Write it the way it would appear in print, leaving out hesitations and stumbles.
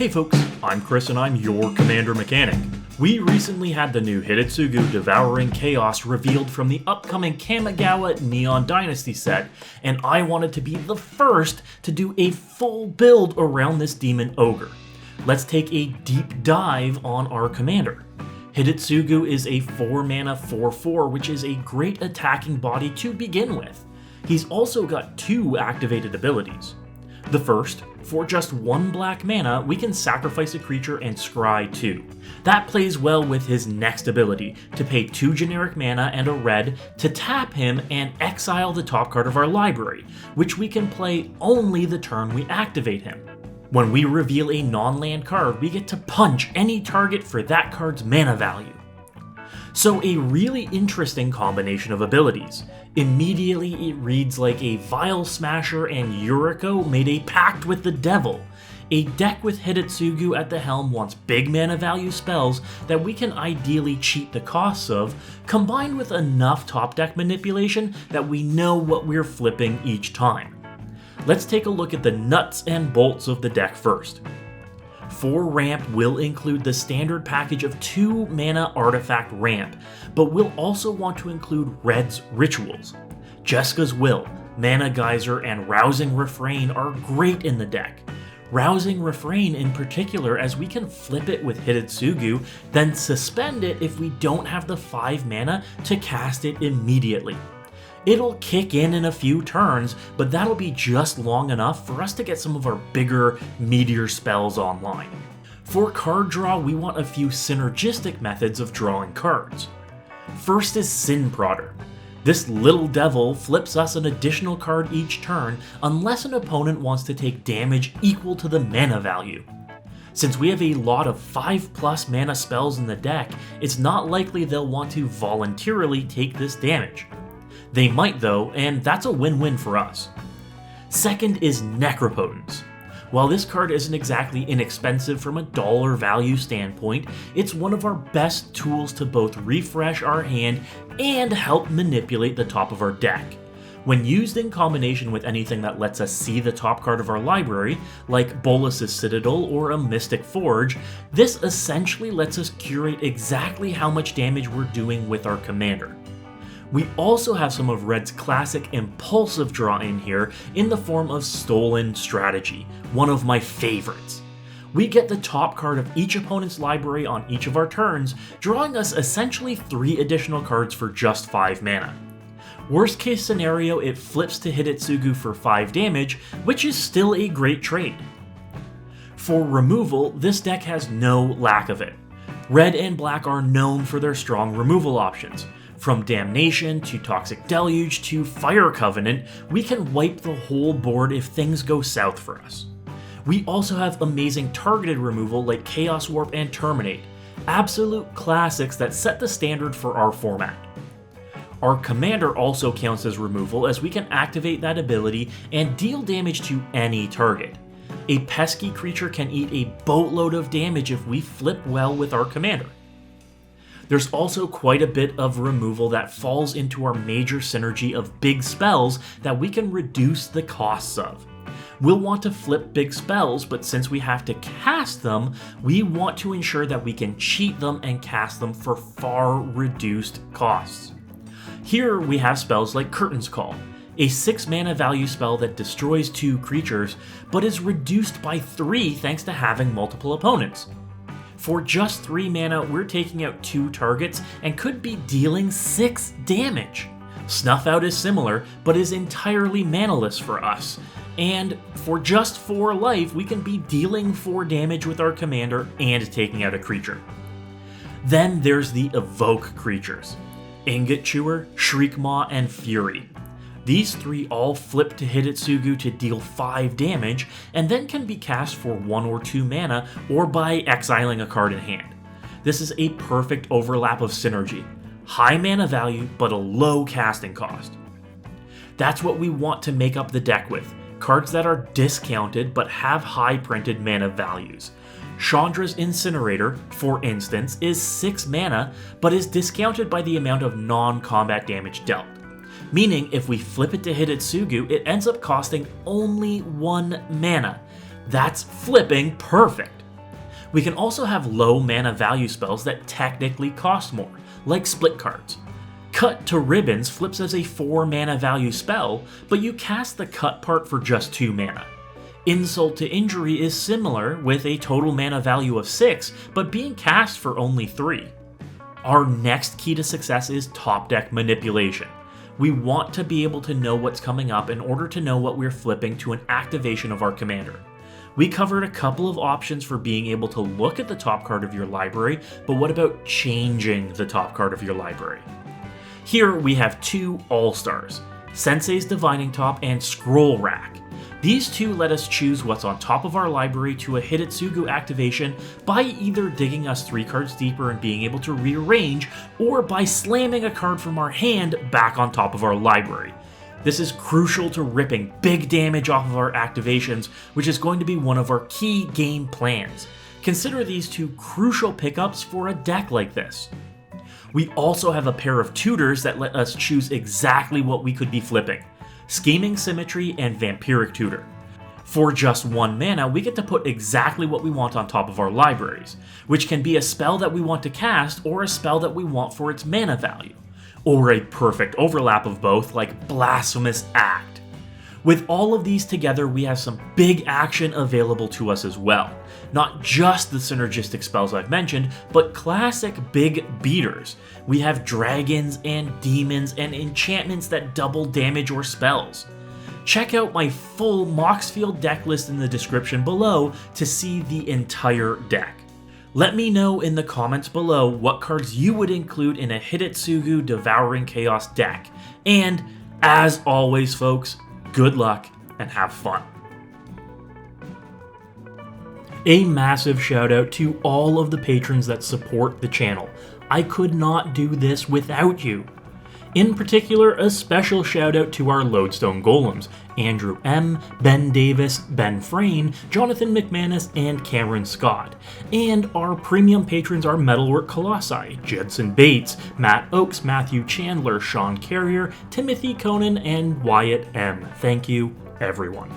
Hey folks, I'm Chris and I'm your Commander Mechanic. We recently had the new Hidetsugu Devouring Chaos revealed from the upcoming Kamigawa Neon Dynasty set, and I wanted to be the first to do a full build around this demon ogre. Let's take a deep dive on our commander. Hidetsugu is a 4-mana 4/4, which is a great attacking body to begin with. He's also got 2 activated abilities. The first, for just 1 black mana, we can sacrifice a creature and scry 2. That plays well with his next ability, to pay 2 generic mana and a red to tap him and exile the top card of our library, which we can play only the turn we activate him. When we reveal a non-land card, we get to punch any target for that card's mana value. So a really interesting combination of abilities. Immediately it reads like a Vile Smasher and Yuriko made a pact with the devil. A deck with Hidetsugu at the helm wants big mana value spells that we can ideally cheat the costs of, combined with enough top deck manipulation that we know what we're flipping each time. Let's take a look at the nuts and bolts of the deck first. 4 ramp will include the standard package of 2 mana artifact ramp, but we'll also want to include Red's rituals. Jeska's Will, Mana Geyser, and Rousing Refrain are great in the deck. Rousing Refrain in particular, as we can flip it with Hidetsugu, then suspend it if we don't have the 5 mana to cast it immediately. It'll kick in a few turns, but that'll be just long enough for us to get some of our bigger, meatier spells online. For card draw, we want a few synergistic methods of drawing cards. First is Sin Prodder. This little devil flips us an additional card each turn unless an opponent wants to take damage equal to the mana value. Since we have a lot of 5+ mana spells in the deck, it's not likely they'll want to voluntarily take this damage. They might though, and that's a win-win for us. Second is Necropotence. While this card isn't exactly inexpensive from a dollar value standpoint, it's one of our best tools to both refresh our hand and help manipulate the top of our deck. When used in combination with anything that lets us see the top card of our library, like Bolas's Citadel or a Mystic Forge, this essentially lets us curate exactly how much damage we're doing with our commander. We also have some of Red's classic impulsive draw in here in the form of Stolen Strategy, one of my favorites. We get the top card of each opponent's library on each of our turns, drawing us essentially 3 additional cards for just 5 mana. Worst case scenario, it flips to Hidetsugu for 5 damage, which is still a great trade. For removal, this deck has no lack of it. Red and black are known for their strong removal options. From Damnation to Toxic Deluge to Fire Covenant, we can wipe the whole board if things go south for us. We also have amazing targeted removal like Chaos Warp and Terminate, absolute classics that set the standard for our format. Our commander also counts as removal, as we can activate that ability and deal damage to any target. A pesky creature can eat a boatload of damage if we flip well with our commander. There's also quite a bit of removal that falls into our major synergy of big spells that we can reduce the costs of. We'll want to flip big spells, but since we have to cast them, we want to ensure that we can cheat them and cast them for far reduced costs. Here we have spells like Curtain's Call, a 6 mana value spell that destroys 2 creatures, but is reduced by 3 thanks to having multiple opponents. For just 3 mana, we're taking out 2 targets and could be dealing 6 damage. Snuff Out is similar, but is entirely manaless for us. And for just 4 life, we can be dealing 4 damage with our commander and taking out a creature. Then there's the Evoke creatures. Ingot Chewer, Shriekmaw, and Fury. These 3 all flip to Hidetsugu to deal 5 damage, and then can be cast for 1 or 2 mana, or by exiling a card in hand. This is a perfect overlap of synergy. High mana value, but a low casting cost. That's what we want to make up the deck with, cards that are discounted but have high printed mana values. Chandra's Incinerator, for instance, is 6 mana, but is discounted by the amount of non-combat damage dealt. Meaning, if we flip it to Hidetsugu, it ends up costing only 1 mana. That's flipping perfect. We can also have low mana value spells that technically cost more, like split cards. Cut to Ribbons flips as a 4 mana value spell, but you cast the cut part for just 2 mana. Insult to Injury is similar, with a total mana value of 6, but being cast for only 3. Our next key to success is top deck manipulation. We want to be able to know what's coming up in order to know what we're flipping to an activation of our commander. We covered a couple of options for being able to look at the top card of your library, but what about changing the top card of your library? Here we have 2 All-Stars, Sensei's Divining Top and Scroll Rack. These 2 let us choose what's on top of our library to a Hidetsugu activation by either digging us 3 cards deeper and being able to rearrange, or by slamming a card from our hand back on top of our library. This is crucial to ripping big damage off of our activations, which is going to be one of our key game plans. Consider these 2 crucial pickups for a deck like this. We also have a pair of tutors that let us choose exactly what we could be flipping: Scheming Symmetry and Vampiric Tutor. For just 1 mana, we get to put exactly what we want on top of our libraries, which can be a spell that we want to cast or a spell that we want for its mana value, or a perfect overlap of both like Blasphemous Act. With all of these together, we have some big action available to us as well. Not just the synergistic spells I've mentioned, but classic big beaters. We have dragons and demons and enchantments that double damage or spells. Check out my full Moxfield deck list in the description below to see the entire deck. Let me know in the comments below what cards you would include in a Hidetsugu Devouring Chaos deck. And as always, folks, good luck and have fun. A massive shout out to all of the patrons that support the channel. I could not do this without you. In particular, a special shout out to our Lodestone Golems, Andrew M., Ben Davis, Ben Frayne, Jonathan McManus, and Cameron Scott. And our premium patrons are Metalwork Colossi, Judson Bates, Matt Oakes, Matthew Chandler, Sean Carrier, Timothy Conan, and Wyatt M. Thank you, everyone.